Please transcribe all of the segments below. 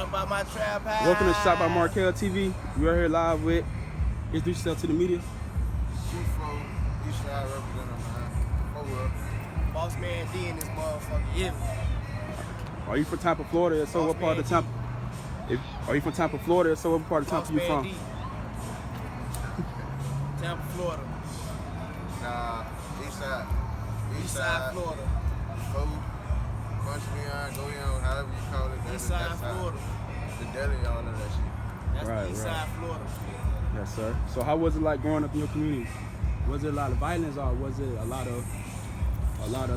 jump out my trap house. Welcome to Shot by Markel TV. We are here live with. Introduce yourself to the media. Q.Foe, Eastside representative, man. Oh, Boss man D in this motherfucker. Yeah. Are you from Tampa, Florida? So what part of Tampa? Are you from Tampa, Florida? So what part of Tampa you from? Tampa, Florida. Nah, Eastside. Eastside, Florida. Foe, Punch Me On, Go In, however you call it. Eastside, Florida. The deli, all of that shit. That's Right, the Eastside, Florida. Yes, sir. So how was it like growing up in your community? Was it a lot of violence or was it a lot of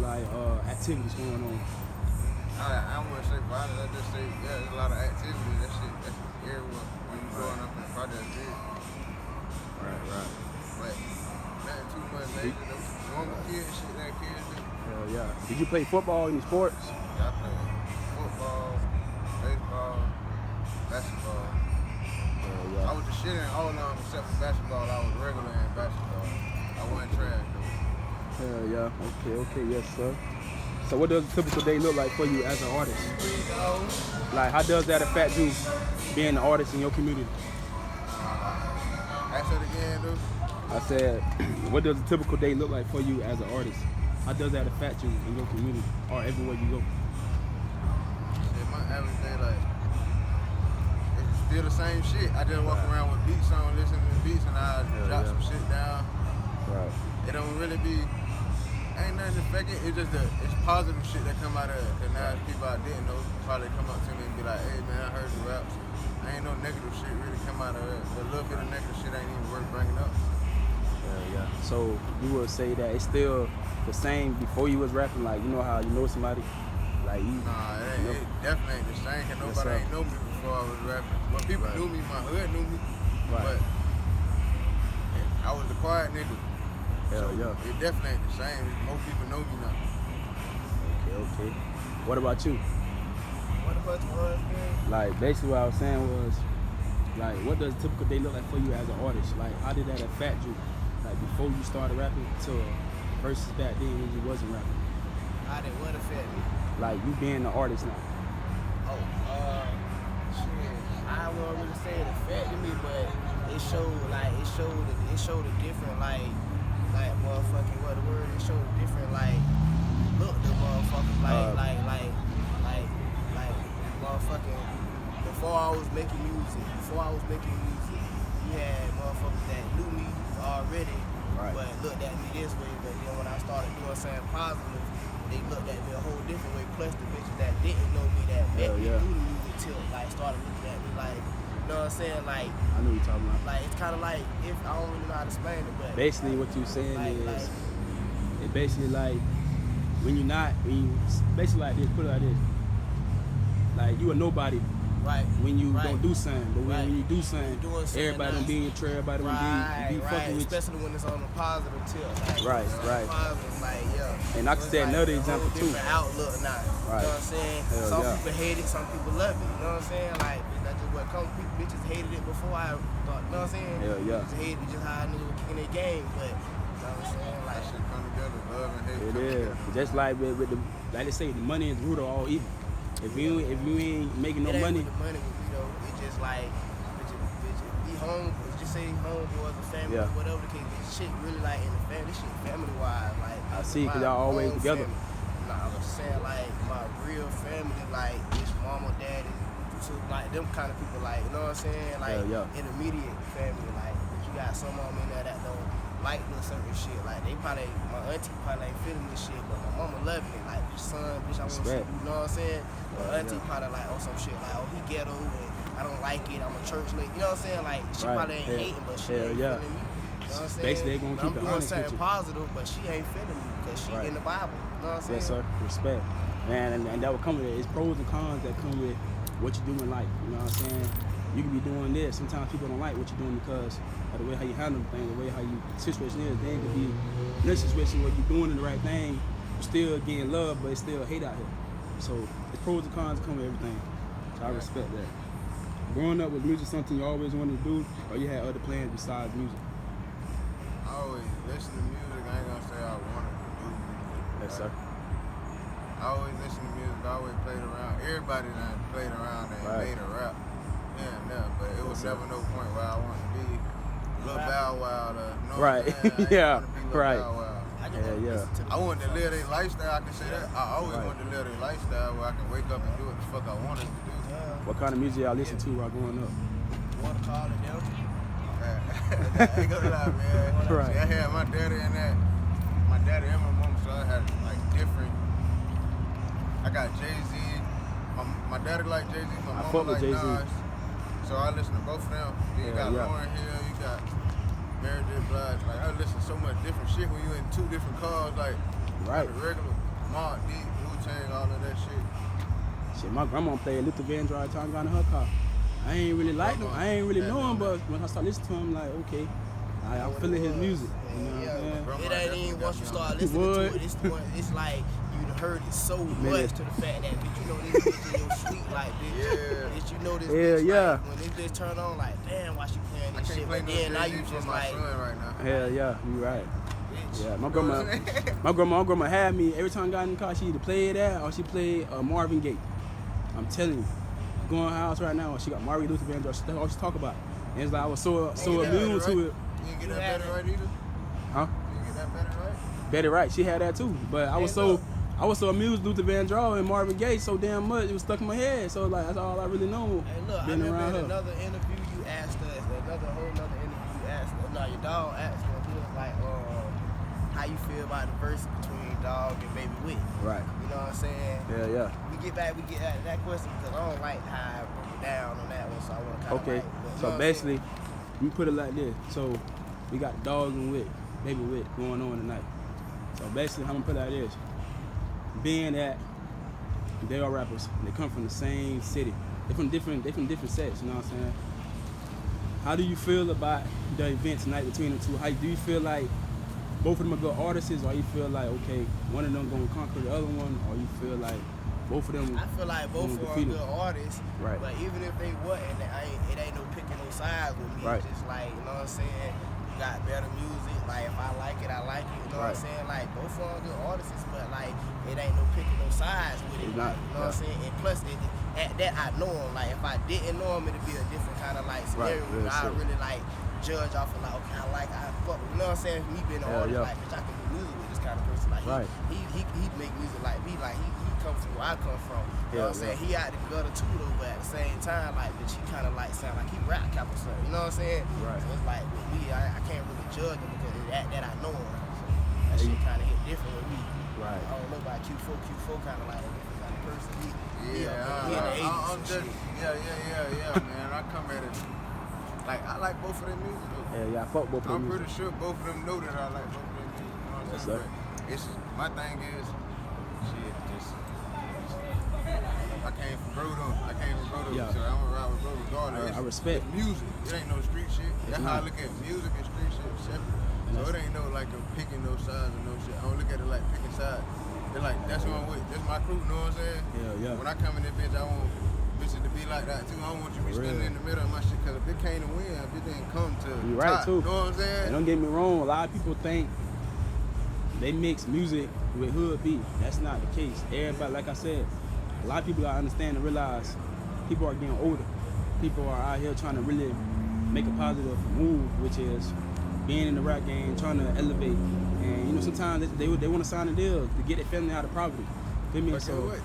like activities going on? I wouldn't say violence, I just say, yeah, there's a lot of activity. That's everyone when you growing up in the project did. Right. But nothing too much major. Normal kids, shit that kids do. Hell yeah. Did you play football, any sports? Yeah, I played football, baseball, basketball. Hell yeah. I was the shit in all of them except for basketball. I was regular in basketball. I wasn't trash though. Hell yeah. Okay, yes, sir. So what does a typical day look like for you as an artist? Like, how does that affect you being an artist in your community? Ask it again, dude. I said, what does a typical day look like for you as an artist? How does that affect you in your community or everywhere you go? Shit, my average day, like, it's still the same shit. I just walk around with beats on, listening to beats, and I drop some shit down. Right. It don't really be, ain't nothing affected. It's just it's positive shit that come out of it. Cause now people I didn't know probably come up to me and be like, hey man, I heard the raps. Ain't no negative shit really come out of it. But a little bit of negative shit ain't even worth bringing up. Yeah. So you would say that it's still the same before you was rapping, like you know how you know somebody, like you. Nah, it definitely ain't the same. Cause nobody ain't know me before I was rapping. Well, people knew me, my hood knew me, but I was the quiet nigga. Hell yeah. It definitely ain't the same. Most people know me now. Okay. What about you? What about the husband? Like basically what I was saying was, like, what does a typical day look like for you as an artist? Like, how did that affect you? Like before you started rapping to versus back then when you wasn't rapping? How did what affect me? Like you being an artist now. Shit. I won't really say it affected me, but it showed a different motherfucking what the word. It showed a different look the motherfuckers like motherfucking before I was making music. You had motherfuckers that knew me already, but looked at me this way. But then when I started doing something positive, they looked at me a whole different way. Plus the bitches that didn't know me that met me through the music till started looking at me like, you know what I'm saying? Like I know what you're talking about. Like it's kind of like if I don't really know how to explain it, but basically what you're saying is it basically like basically like this. Put it like this. Like you a nobody. Right. When you don't do something, but when you do something, everybody nice. don't be in your trail, everybody don't be fucking with you. Especially when it's on a positive tip. Right. Positive, And I can say another example too. Different outlook now. You know what I'm saying? Some people hate it, some people love it. You know what I'm saying? Like that's just what comes. Bitches hated it before I thought. You know what I'm saying? Bitches hated it just how I knew it was kicking their game, but you know what I'm saying? Like that shit come together, love and hate. It is. Just like with the, like they say, the money is the root of all evil. If you ain't making no money, with the money with me though. It's just like bitches be home. Just say homeboys or family, whatever the case. This shit really like in the family. This shit family wise. Like I see, cause y'all always together. Family. Nah, I was saying like my real family, like it's mama, daddy, so like them kind of people. Like you know what I'm saying? Like intermediate family. Like but you got some of them in there that don't like the certain shit. Like they probably, my auntie probably ain't feeling this shit, but my mama loving it. Like son, bitch, I want to see you. You know what I'm saying? But auntie probably like some shit like, oh he ghetto and I don't like it. I'm a church lady. You know what I'm saying? Like she probably ain't hating, but she ain't feeling me. You know what I'm saying? Basically, they gonna keep I'm doing something positive, but she ain't feeling me because she in the Bible. You know what I'm saying? Yes, sir. Respect. Man, and that will come with it. It's pros and cons that come with what you do in life. You know what I'm saying? You can be doing this. Sometimes people don't like what you're doing because of the way how you handle things, the way how you situation is. Then it could be in this situation where you're doing the right thing, you're still getting love, but it's still hate out here. So it's pros and cons that come with everything. So I respect that. Growing up, was music something you always wanted to do, or you had other plans besides music? I always listen to music. I ain't gonna say I wanted to do music. Yes, sir. I always listen to music. I always played around. Everybody that played around and made a rap. never no point where I want to be Lil Bow Wow. Right. Yeah. Right. I want to live their lifestyle. I can say that. I always wanted to live their lifestyle where I can wake up and do what the fuck I wanted to do. What kind of music y'all listen to while growing up? Water call it down. I ain't gonna lie, man. Right. See, I had my daddy and that. My daddy and my mom, so I had like different. I got Jay-Z. My daddy like Jay-Z. My mom like Jay-Z. Nas. So I listen to both of them. Then you got Lauryn Hill. You got Mary J. Blige. Like I listen to so much different shit when you in two different cars. Like the regular Mark D, Wu-Tang, all of that shit. Shit, my grandma played Luther Vandross time got in her car. I ain't really like him. I ain't really know him, but when I start listening to him, like, okay, I'm feeling his music. You know what I'm saying? It ain't even once you start listening to it, it's like you heard it so much to the fact that, bitch, you know this bitch in your sleep, like, bitch, bitch, you know this bitch, like, when this bitch turn on, like, damn, why she playing this shit? But then now you just like, right now. Hell yeah, you right. bitch. Yeah, my grandma had me every time I got in the car. She either played that or she played Marvin Gaye. I'm telling you, going house right now. She got Marvin Luther Vandross. That's all she talk about. And it's like I was so immune to it. You didn't get that better right either. Huh? You didn't get that better right. Better right. She had that too. But I was so amused with Luther Vandross and Marvin Gaye so damn much it was stuck in my head. So like that's all I really know. Hey, look, I remember in another interview you asked us, another interview you asked us. No, your dog asked us. He was like, how you feel about the verse between Dog and Baby Wick? Right. You know what I'm saying? Yeah. We get at that question because I don't like how I broke it down on that one, so I want to kind of okay. So basically, you put it like this. So we got Dog and Wick, Baby Wick going on tonight. So basically, I'm gonna put it like this. Being that they are rappers, they come from the same city. They from different sets. You know what I'm saying? How do you feel about the event tonight between the two? How do you feel like both of them are good artists, or you feel like okay, one of them gonna conquer the other one, or you feel like both of them? I feel like both of them are good artists, right? But even if they wasn't, it ain't no picking no sides with me. Right. It's just like, you know what I'm saying? You got better music. Like if I like it, I like it. You know what I'm saying? Like both of them are good artists, but like it ain't no picking no sides with it. It's not. You know what I'm saying? And plus, at that I know them. Like if I didn't know them, it'd be a different kind of like scenario. Right. I really like judge off of like, okay, I fuck. You know what I'm saying? Me being an artist, like bitch, I can do music with this kind of person. Like he make music like me. Like he comes from where I come from. You know what I'm saying? He out the gutter too though, but at the same time, like bitch, he kind of like sound like he rap cap or something. You know what I'm saying? Right. So it's like with me, I can't really judge him because that I know him. So that shit kind of hit different with me. Right. I don't know about Q.Foe. Q.Foe kind of like a different kind of person. He in the I'm 80s. just, man. I come at it like I like both of them music though. Yeah, I fuck both of them. I'm pretty sure both of them know that I like both of them music. You know what I'm saying? But it's my thing is, shit, just I came from Brodo. Yeah. So I'm gonna ride with Bro regardless. I respect music. It ain't no street shit. That's how I look at music and street shit separate. So it ain't no like a picking no sides or no shit. I don't look at it like picking sides. They're like, that's who I'm with. That's my crew, you know what I'm saying? Yeah. When I come in this bitch, I want bitches to be like that too. I don't want you to be standing in the middle of my shit, cause if it came to win, if it didn't come to you're right top, too. You know what I'm saying? And don't get me wrong, a lot of people think they mix music with hood beat. That's not the case. Everybody, like I said, a lot of people gotta understand and realize people are getting older. People are out here trying to really make a positive move, which is being in the rap game, trying to elevate. And you know, sometimes they want to sign a deal to get their family out of poverty. Feel me? But So what?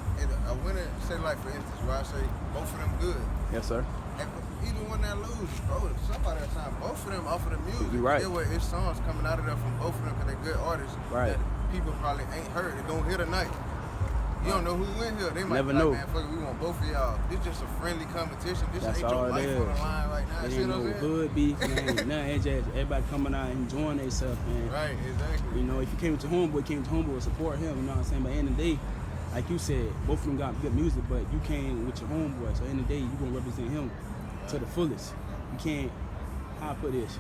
I went and say, like, for instance, where I say both of them good. yes, sir. And either one that lose, bro, somebody that signed both of them off of the music. You're right. It's songs coming out of there from both of them because they're good artists. Right. That people probably ain't heard. They don't hear tonight. You don't know who win here. They might Never be like, know. man, fuck it, we want both of y'all. This just a friendly competition. This That's ain't all your it life is. on the line right now. It See ain't what no I'm saying? hood beef, man. Nothing. It's just everybody coming out and enjoying themselves, man. Right, exactly. You know, if you came with your homeboy, support him. You know what I'm saying? But at the end of the day, like you said, both of them got good music, but you came with your homeboy. So at the end of the day, you gonna represent him to the fullest. You can't. How I put this?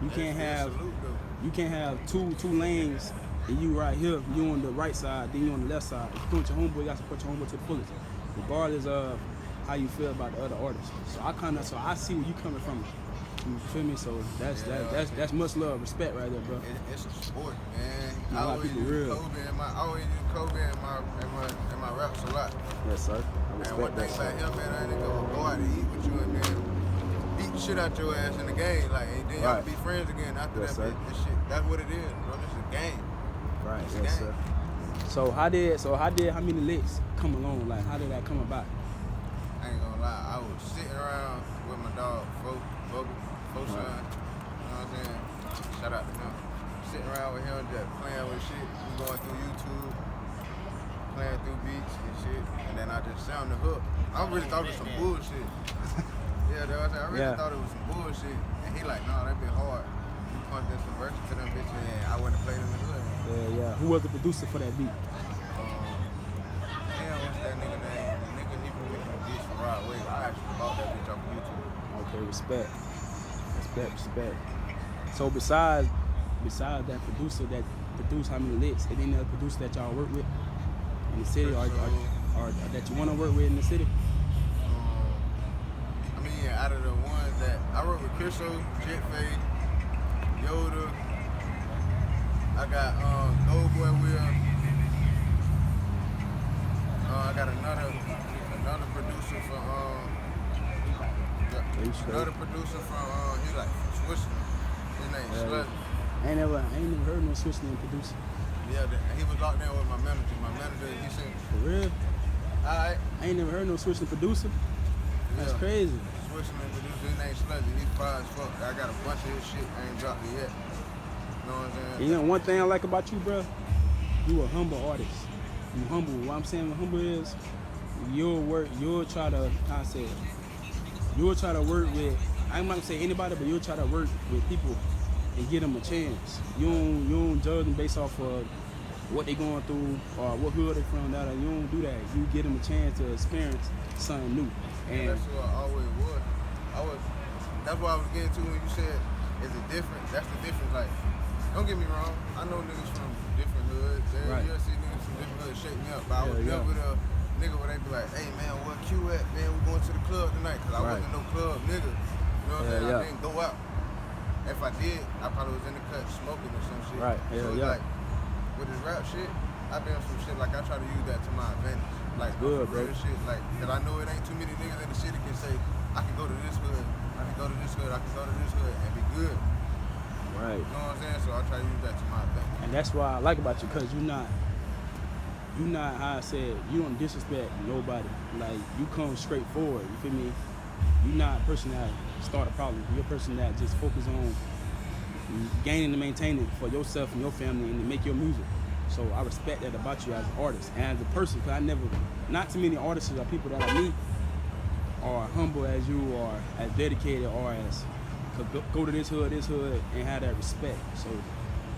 You can't have two lanes. And you right here, you on the right side, then you on the left side. If you come with your homeboy, you gotta support your homeboy to the fullest, regardless of how you feel about the other artists. So I see where you coming from. You feel me? So that's much love, respect right there, bro. It's a sport, man. A lot of people real. I always use Kobe in my raps a lot. Yes, sir. I And one respect thing that. about him, man, I ain't gonna go out to eat with you and then beat shit out your ass in the game, like, and then y'all can be friends again after that. That shit, that's what it is, bro. This is a game. Right. It's Yes, sir. So how many licks come along? Like, how did that come about? I ain't gonna lie, I was sitting around with my dog, Q.Foe son. You know what I'm saying? Shout out to him. Sitting around with him, just playing with shit. We going through YouTube, playing through beats and shit, and then I just sound the hook. I really thought it was some bullshit. Yeah, that's what I said. I really thought it was some bullshit. And he like, nah, that bit hard. You punched in some verses to them bitches, and I wouldn't have played in the hood. Yeah. Who was the producer for that beat? Damn, what's that nigga name? The nigga even with the bitch from Rod Wave. I actually bought that bitch off of YouTube. Okay, respect. So besides that producer that produced how many licks, and any other producer that y'all work with in the city, or that you want to work with in the city? I mean, yeah, out of the ones that I work with, Q.Foe, Yoda. I got Old Boy Will. I got another producer from he's like from Switzerland. His name is Slutty. I ain't never heard no Switzerland producer. Yeah, he was locked down with my manager. My manager, he said, for real? Alright. I ain't never heard no Switzerland producer. That's crazy. Switzerland producer, his name Slutty. He's fire as fuck. I got a bunch of his shit. I ain't dropped it yet. You know what I'm saying? You know one thing I like about you, bro? You a humble artist. You humble. What I'm saying humble is you'll try to work with, I'm not gonna say anybody, but you'll try to work with people and give them a chance. You don't judge them based off of what they going through or what hood they from. You don't do that. You give them a chance to experience something new. And that's what I always was. That's what I was getting to when you said, is it different? That's the difference. Like, don't get me wrong. I know niggas from different hoods. You'll see niggas from different hoods shake me up. But I was never the nigga where they be like, hey man, where Q at? Man, we going to the club tonight. Cause I wasn't no club nigga. You know what I'm saying? I didn't go out. If I did, I probably was in the cut smoking or some shit. Right. So like, with this rap shit, I been on some shit, like I try to use that to my advantage. Like, good, bro. Shit, like, cause I know it ain't too many niggas in the city can say, I can go to this hood, I can go to this hood, I can go to this hood and be good. Right. You know what I'm saying? So I try to use that to my advantage. And that's why I like about you, cause you're not how I said, you don't disrespect nobody. Like, you come straight forward, you feel me? You're not a person that start a problem. You're a person that just focus on gaining and maintaining for yourself and your family and to make your music. So I respect that about you as an artist and as a person, because not too many artists or people that I meet are humble as you, or as dedicated, or as go to this hood and have that respect. So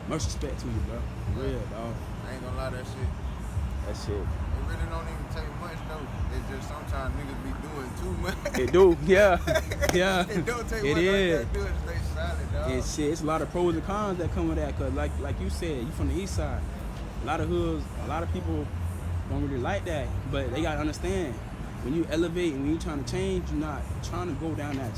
much respect to you, bro. For real, dog. I ain't gonna lie, that shit. It really don't even take much though. It's just sometimes niggas be doing too much. They do, yeah. It don't take much. Is. Like that, do it, stay solid, dog. And shit, it's a lot of pros and cons that come with that. Cause like you said, you from the east side. A lot of hoods, a lot of people don't really like that. But they gotta understand, when you elevate and when you trying to change, you're not trying to go down that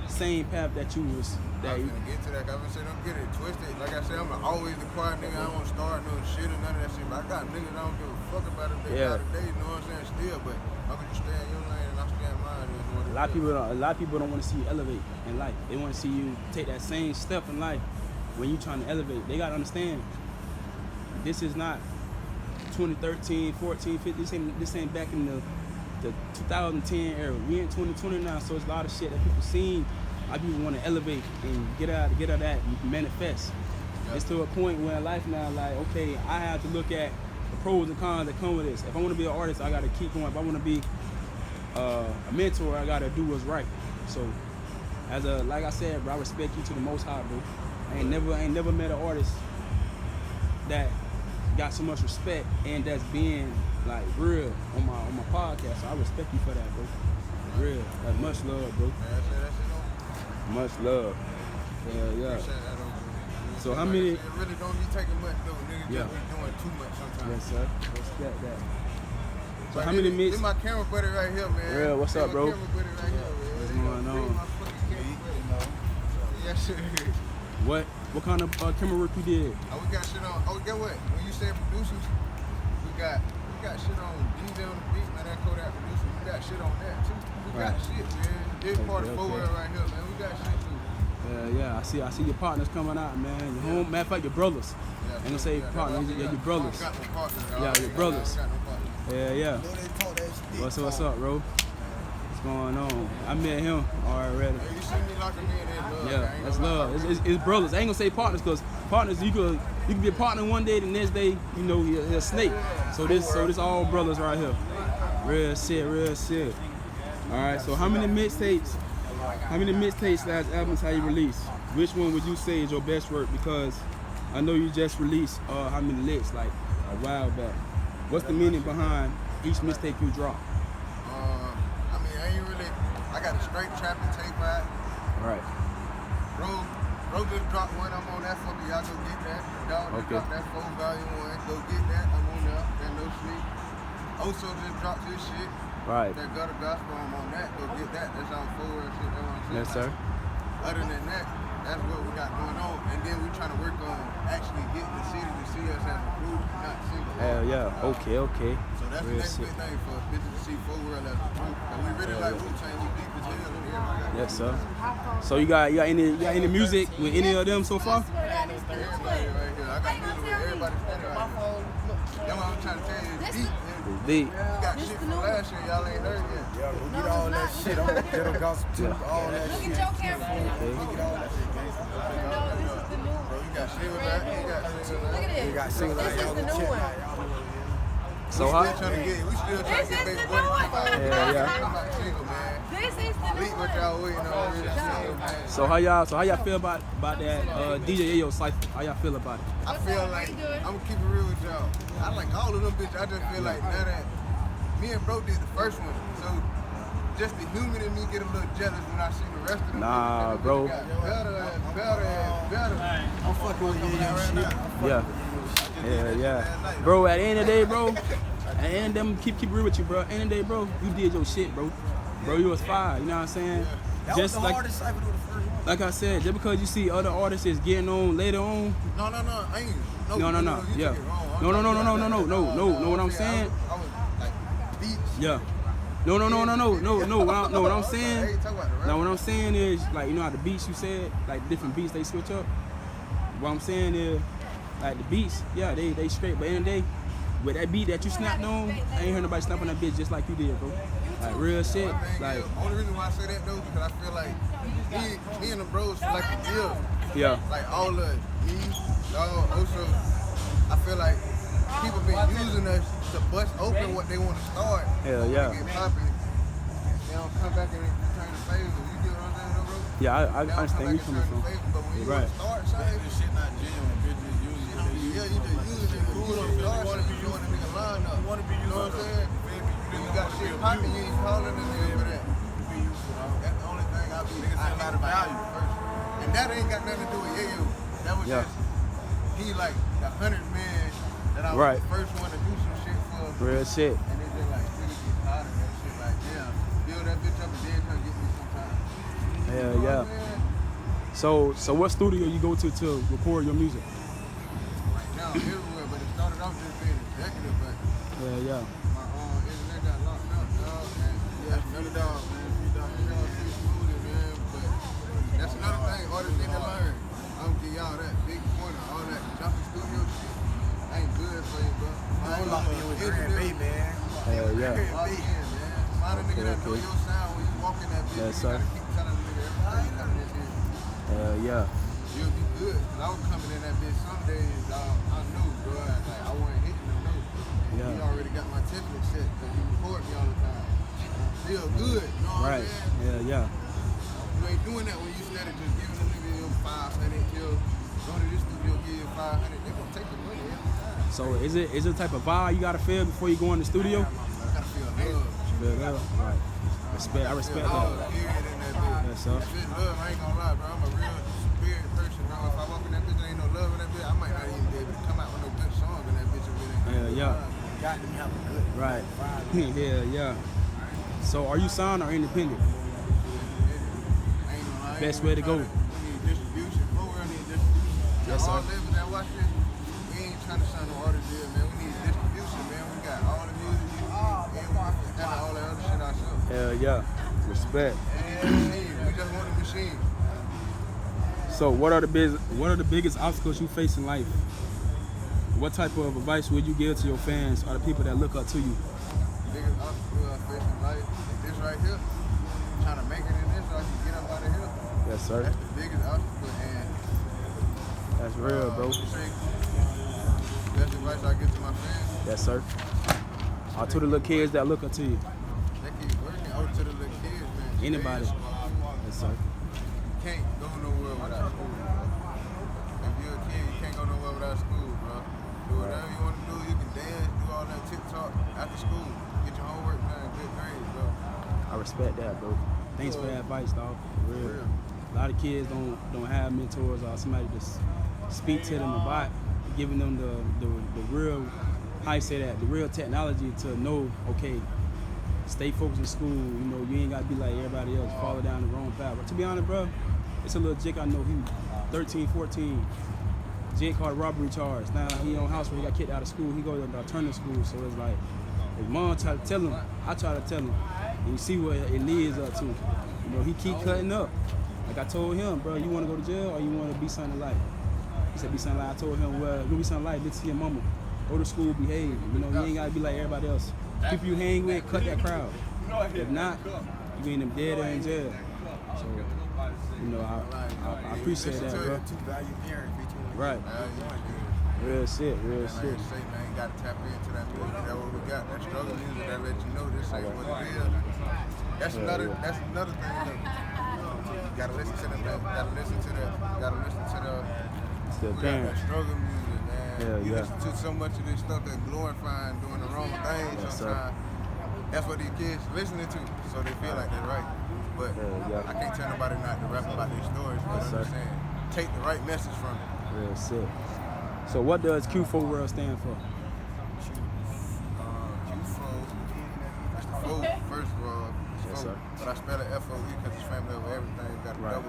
same path that you was. I'm gonna get to that. I'm gonna say, don't get it twisted. Like I said, I'm always the quiet nigga. I don't start no shit or none of that shit. But I got niggas I don't give a fuck about if they got a day. You know what I'm saying? Still, but I'm gonna stay in your lane and I stay in mine. A lot of people don't want to see you elevate in life. They want to see you take that same step in life when you trying to elevate. They gotta understand, this is not 2013, 14, 15. This ain't back in the 2010 era. We in 2020 now, so it's a lot of shit that people seen. A lot of people want to elevate and get out of that and manifest. Yep. It's to a point where in life now, like, okay, I have to look at the pros and cons that come with this. If I want to be an artist, I got to keep going. If I want to be a mentor, I got to do what's right. So, like I said, bro, I respect you to the most high, bro. I ain't never met an artist that got so much respect and that's being like real on my podcast. So I respect you for that, bro. Real. Like, much love, bro. Much love. Yeah. So how many? It really don't be taking much though. Niggas just be doing too much sometimes. Yes, sir. Respect that. So how many This my camera buddy right here, man. Real, what's up, bro? Camera buddy right here, man. What's going on? Yes, sir. What kind of camera work you did? We got shit on. Oh, get what? When you said producers, we got shit on DJ on the beat, man. That Kodak producer. We got shit on that too. We got shit, man. This part of Q.Foe right here, man. We got shit too. Yeah. I see your partners coming out, man. Your home, matter of fact, your brothers. Ain't gonna say partners, your brothers. Yeah, your brothers. Yeah. What's up, bro? What's going on? I met him already. Hey, you see me locking me in that love. Yeah, that's love. It's brothers. I ain't gonna say partners, cause partners you can be a partner one day, the next day you know he a snake. So this all brothers right here. Real shit. All right. So how many mixtapes / albums have you released? Which one would you say is your best work? Because I know you just released how many licks like a while back. What's the meaning behind each mixtape you drop? I mean, I got a straight trapping tape out. Right. Bro just dropped one. I'm on that for me. Y'all go get that. Y'all just dropped that Q.Foe volume 1. Go get that. I'm on there. That no sleep. Also just dropped his shit. Right. That Gutter Gospel. I'm on that. Go get that. That's all forward and shit. That's what I'm saying. Yes, sir. Other than that, that's what we got going on. And then we trying to work on actually getting the city to see us as a group, not single. Hell yeah. Okay. So that's the next big thing for bitches to see Q.Foe World as a group. And we really like Wu-Tang. We deep as hell in here. Yes, sir. So you got any music with any of them so far? Everybody right here. I got music with everybody standing right here. That's what I'm trying to tell you. It's deep. Deep. We got shit from last year. Y'all ain't heard yet. Yeah, we get all that shit on the ghetto gospel too. All that shit. Look at your camera. We get all that shit. No, this is the new one. Bro, you got shit with that. You got shit with Look at that. this. We got singles This out. is Y'all the go new check one. that. Y'all know what it is. So We how? still trying to get This is baby the boy new to one. come out. Yeah. Come out single, man. This is the Leak new what one. y'all waiting on. Really single, man. So how y'all feel about that DJ Ayo cypher? How y'all feel about it? I feel like I'm gonna keep it real with y'all. I like all of them bitches. I just feel like now that me and bro did the first one, so just the human in me get a little jealous when I see the rest of them. Nah, bitches. bro. Got better. I'm fucking with you right shit. Yeah. Bro, at the end of the day, bro. At the end of them, keep real with you, bro. At the end of the day, bro, you did your shit, bro. Bro, you was fire. You know what I'm saying? That was the hardest cypher to do the first one. Like I said, just because you see other artists is getting on later on. No. I ain't. No. You Yeah. took it wrong. No. What I'm saying? I was like beats. Yeah. No. What I'm saying? Hey, talk about the rap. Now what I'm saying is, like, you know how the beats you said, like different beats they switch up. What I'm saying is, like the beats, yeah, they straight. But in the day, with that beat that you snapped on, I ain't heard nobody snap on that bitch just like you did, bro. Like real shit. Like Only reason why I say that though, because I feel like me and the bros feel like a deal. yeah, Like all of me, dog. Also, I feel like people been using us to bust open what they want to start. Hell yeah. They get popping. They don't come back and return the favor. You get what I'm saying, though, bro? yeah, I They don't understand come where you back and coming return from. the favor, but when you Right. start something, This shit not genuine, bitches using it. yeah, you just use it. Cool on the start something, you want a nigga line up. You wanna be You know what I'm saying? You got shit popping, you ain't calling a nigga for that. That's the only thing I be Niggas see a lot of value. first. And that ain't got nothing to do with Yayo. That was Yeah. just, he like the 100 man that I was Right. the first one to do some shit for. Real shit. And it just like, really get tired of that shit. Like, damn, build that bitch up and then come get me sometime. Hell You know yeah. what I'm saying? So what studio you go to record your music? Right now, I'm everywhere, but it started off just being executive, but Yeah. my internet got locked up, dog. And that's another dog, man. That's another thing artists need to learn. I'm gonna give y'all that big pointer, all that jumping studio shit. Ain't good for you, bro. I'm locked in with Grand Bay, man. Hell yeah. Lock in, man. Find a nigga that know your sound when you walk in that bitch. Yes, You sir. gotta keep telling the nigga every time you come in that bitch. Hell yeah. You'll be good. Cause I was coming in that bitch some days, I knew, bro. Like, I wasn't hitting them notes. Yeah. He already got my template set, cause he record me all the time. Feel good, you know what I'm Right. saying? Yeah. You ain't doing that when you started just giving a nigga your 500, go to this studio, give you 500. They gonna take the money every time. So is it the type of vibe you gotta feel before you go in the studio? I gotta feel love. Feel love. Right. I respect Love, that. period, in that bitch. Yes, sir. If it's love, I ain't gonna lie, bro. I'm a real spirit person, bro. If I walk in that bitch and ain't no love in that bitch, I might not even be able to come out with no good song in that bitch if it ain't Hell yeah. Got to have a good Right. Yeah. So are you signed or independent? I ain't gonna lie. Best way to go. We need distribution. Q.Foe need distribution. Yes, sir. All labels that watch this, we ain't trying to sign no artists here, man. We need distribution, man. We got all the music you need, and we handle all that other shit ourselves. Hell yeah. Respect. And We just want the machine. So what are the biggest obstacles you face in life? What type of advice would you give to your fans or the people that look up to you? The biggest obstacle I face in life is this right here. Trying to make it in this so I can get up out of here. Yes, sir. That's the biggest obstacle, and That's real, bro. Best advice I give to my fans. Yes, sir. Or to the little kids that look up to you. They keep working. Oh, to the little kids, man. Anybody. Yes, sir. You can't go nowhere without school, bro. If you're a kid, you can't go nowhere without school, bro. Do whatever you want to do. You can dance, do all that TikTok after school. Get your homework done, good grades, bro. I respect that, bro. Thanks for that advice, dog. For real. A lot of kids don't have mentors or somebody to speak to them about giving them the real, how you say that, the real technology to know, okay, stay focused in school. You know, you ain't got to be like everybody else, follow down the wrong path. But to be honest, bro, it's a little jig I know. He 13, 14. Jig called robbery charge. Now he on house where he got kicked out of school. He go to alternative school. So it's like, his mom try to tell him, I try to tell him. And you see what it leads up to. You know, he keep cutting up. Like I told him, bro, you want to go to jail or you want to be something in life? He said, be something like. I told him, well, you be something like, listen to your mama. Go to school, behave. You know, you ain't got to be like everybody else. People you hang with, cut that crowd. If not, you ain't them dead or in jail. So, you know, I appreciate that, bro. Right. Real shit, real shit. Like I say, man, you got to tap into that music. That's what we got. That struggle music that let you know this ain't what it is. That's another thing. You gotta listen to them. Gotta listen to that. Gotta listen to the. Still We got that parents. struggle music, man. Yeah, You yeah. listen to so much of this stuff that's glorifying doing the wrong thing Yes, sir. sometimes. That's what these kids listening to, so they feel like they're right. But Yeah. I can't tell nobody not to rap about these stories. But Yes, I'm just sir. saying, take the right message from it. Real shit. So what does Q.Foe world stand for? Q.Foe. That's the Foe, first of all. It's Yes, Foe. sir. But I spell it F-O-E because it's family over everything. Got a Right.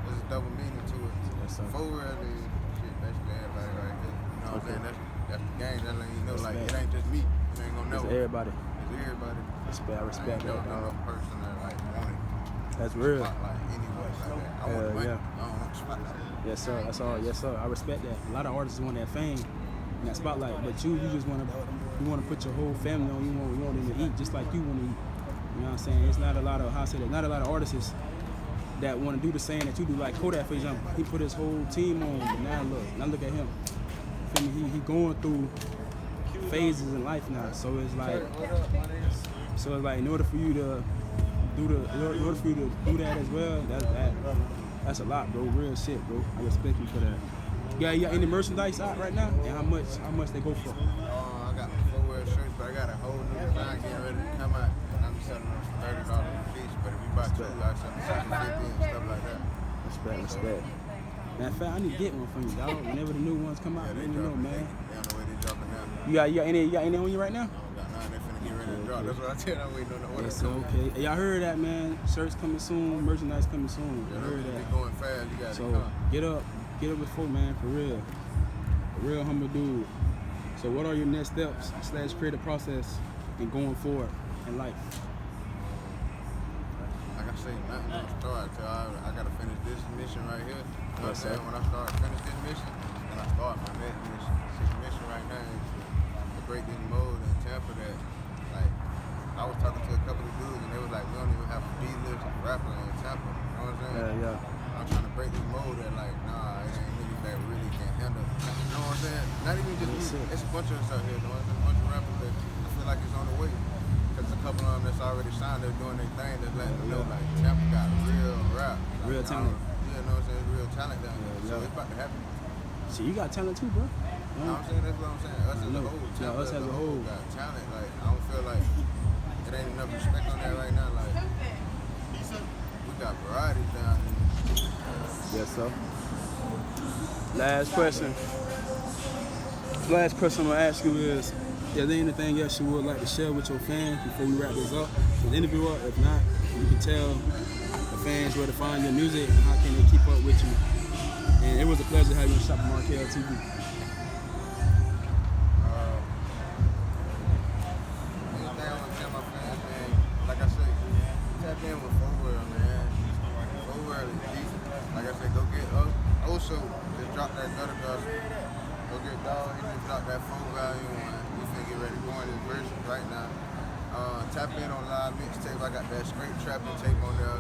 there's a double meaning to it. Yes, sir. Foe world is shit, basically everybody right here. You know what I'm saying? That's the game. That's letting you know, like, bad. it ain't just me. It ain't gonna It's know. everybody. It's everybody. I respect I ain't that, no dog. person that like want it. That's real. Spotlight anyway, like that. I want Hell the money. yeah. I don't want the spotlight. Yes, sir. That's all. Yes, sir. I respect that. A lot of artists want that fame and that spotlight, but you just want to put your whole family on. You want them to eat just like you want to eat. You know what I'm saying? It's not a lot of, how I say that, not a lot of artists that want to do the same that you do. Like Kodak, for example, he put his whole team on, but now look at him. Feel me? He going through phases in life now. So it's like in order for you to do that as well, that's a lot, bro. Real shit, bro. I respect you for that. You got any merchandise out right now? And how much they go for? I got footwear shirts, but I got a whole new design getting ready to come out. And I'm selling them for $30 a piece. But if you buy two, I sell them $7.50 and stuff like that. Respect. Matter of fact, I need to get one from you, dog. Whenever the new ones come out, Yeah, let me know, man. They on the way they dropping now. You got any on you right now? I don't got none. They finna get ready to drop. That's what I tell you. I'm waiting on the order. Yes, okay. Hey, y'all heard that, man. Shirts coming soon, merchandise coming soon. You I heard know, that. they going fast. You got to So come. get up with Foe, man, for real. A real humble dude. So what are your next steps / creative process in going forward in life? Like I say, nothing gonna start till I gotta finish this mission right here. You know what I'm Yes, sir. saying? When I finish this mission, then I start my next mission. This mission right now is to break this mold in Tampa that, like, I was talking to a couple of dudes and they was like, we don't even have a D-list rapper in Tampa. You know what I'm saying? Yeah. I'm trying to break this mold that, like, nah, it ain't niggas that really can handle. You know what I'm saying? Not even just Yes, me. sir. It's a bunch of us out here. You know what I'm saying? A bunch of rappers that I feel like it's on the way. Because a couple of them that's already signed, they're doing their thing. That's letting them know, like, Tampa got real rap. Like, Real talent. Yeah, you know what I'm saying? It's real talent down there. Yeah, So yeah. it's about to happen. See, you got talent too, bro. You know what I'm saying? That's what I'm saying. Us as a know. whole. Yeah, Tampa us as a whole. got talent. Like, I don't feel like it ain't enough respect on that right now. Like, we got variety down here. Yes, sir. Last question I'm gonna ask you is there anything else you would like to share with your fans before we wrap this up? The interview, or if not, you can tell the fans where to find your music and how can they keep up with you. And it was a pleasure having you on Shop Markel TV. Anything I want to tell my fans, man, like I say, tap in with Foe World, man. So just drop that gutter gospel. Go get dog. He just dropped that Q.Foe volume 1. We finna get ready to go in this verse right now. Tap in on live mixtape. I got that straight trapping tape on there.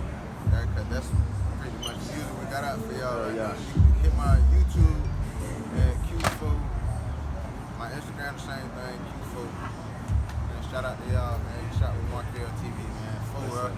Cause that's pretty much the music we got out for y'all right now. You can hit my YouTube at Q.Foe. My Instagram the same thing, Q.Foe. Man, shout out to y'all, man. Shout out with Markel TV, man. Q.Foe up.